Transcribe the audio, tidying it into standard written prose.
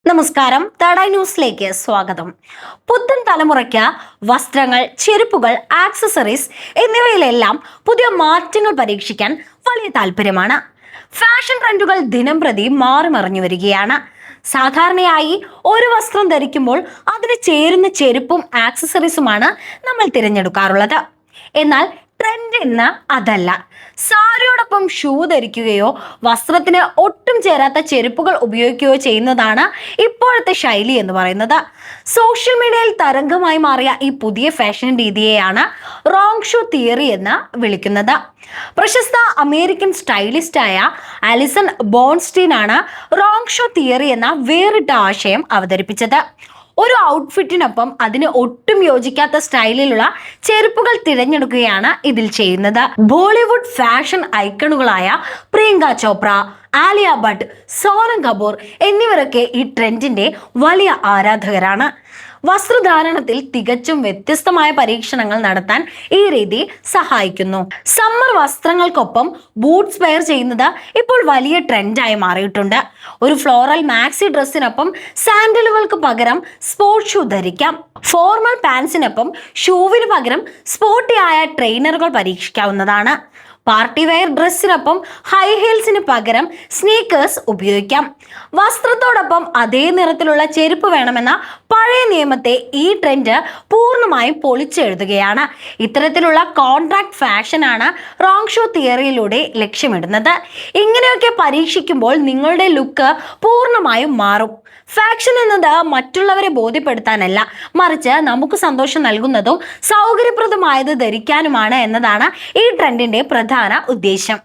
നമസ്കാരം, തടൈ ന്യൂസിലേക്ക് സ്വാഗതം. പുത്തൻ തലമുറയ്ക്ക് വസ്ത്രങ്ങൾ, ചെരുപ്പുകൾ, ആക്സസറീസ് എന്നിവയിലെല്ലാം പുതിയ മാറ്റങ്ങൾ പരീക്ഷിക്കാൻ വലിയ താല്പര്യമാണ്. ഫാഷൻ ട്രെൻഡുകൾ ദിനം പ്രതി മാറിമറിഞ്ഞു വരികയാണ്. സാധാരണയായി ഒരു വസ്ത്രം ധരിക്കുമ്പോൾ അതിന് ചേരുന്ന ചെരുപ്പും ആക്സസറീസുമാണ് നമ്മൾ തിരഞ്ഞെടുക്കാറുള്ളത്. എന്നാൽ ട്രെൻഡ് ഇന്ന് അതല്ല. സാരിയോടൊപ്പം ഷൂ ധരിക്കുകയോ വസ്ത്രത്തിന് ഒട്ടും ചേരാത്ത ചെരുപ്പുകൾ ഉപയോഗിക്കുകയോ ചെയ്യുന്നതാണ് ഇപ്പോഴത്തെ ശൈലി എന്ന് പറയുന്നത്. സോഷ്യൽ മീഡിയയിൽ തരംഗമായി മാറിയ ഈ പുതിയ ഫാഷൻ രീതിയെയാണ് റോങ് ഷൂ തിയറി എന്ന് വിളിക്കുന്നത്. പ്രശസ്ത അമേരിക്കൻ സ്റ്റൈലിസ്റ്റായ ആലിസൺ ബോൺസ്റ്റീൻ ആണ് റോങ് ഷൂ തിയറി എന്ന വേറിട്ട ആശയം അവതരിപ്പിച്ചത്. ഒരു ഔട്ട്ഫിറ്റിനൊപ്പം അതിന് ഒട്ടും യോജിക്കാത്ത സ്റ്റൈലിലുള്ള ചെരുപ്പുകൾ തിരഞ്ഞെടുക്കുകയാണ് ഇതിൽ ചെയ്യുന്നത്. ബോളിവുഡ് ഫാഷൻ ഐക്കണുകളായ പ്രിയങ്ക ചോപ്ര, ആലിയ ഭട്ട്, സോനം കപൂർ എന്നിവരൊക്കെ ഈ ട്രെൻഡിന്റെ വലിയ ആരാധകരാണ്. വസ്ത്രധാരണത്തിൽ തികച്ചും വ്യത്യസ്തമായ പരീക്ഷണങ്ങൾ നടത്താൻ ഈ രീതി സഹായിക്കുന്നു. സമ്മർ വസ്ത്രങ്ങൾക്കൊപ്പം ബൂട്ട്സ് വെയർ ചെയ്യുന്നത് ഇപ്പോൾ വലിയ ട്രെൻഡായി മാറിയിട്ടുണ്ട്. ഒരു ഫ്ലോറൽ മാക്സി ഡ്രസ്സിനൊപ്പം സാൻഡലുകൾക്ക് പകരം സ്പോർട്സ് ഷൂ ധരിക്കാം. ഫോർമൽ പാൻസിനൊപ്പം ഷൂവിന് പകരം സ്പോർട്ടിയായ ട്രെയിനറുകൾ പരീക്ഷിക്കാവുന്നതാണ്. പാർട്ടി വെയർ ഡ്രസ്സിനൊപ്പം ഹൈ ഹീൽസിന് പകരം സ്നീക്കേഴ്സ് ഉപയോഗിക്കാം. വസ്ത്രത്തോടൊപ്പം അതേ നിറത്തിലുള്ള ചെരുപ്പ് വേണമെന്ന പഴയ നിയമത്തെ ഈ ട്രെൻഡ് പൂർണ്ണമായും പൊളിച്ചെഴുതുകയാണ്. ഇത്തരത്തിലുള്ള കോൺട്രാക്ട് ഫാഷനാണ് റോങ് ഷൂ തിയറിയിലൂടെ ലക്ഷ്യമിടുന്നത്. ഇങ്ങനെയൊക്കെ പരീക്ഷിക്കുമ്പോൾ നിങ്ങളുടെ ലുക്ക് പൂർണ്ണമായും മാറും. ഫാഷൻ എന്നത് മറ്റുള്ളവരെ ബോധ്യപ്പെടുത്താനല്ല, മറിച്ച് നമുക്ക് സന്തോഷം നൽകുന്നതും സൗകര്യപ്രദമായത് ധരിക്കാനുമാണ് എന്നതാണ് ഈ ട്രെൻഡിന്റെ പ്രധാന ഉദ്ദേശം.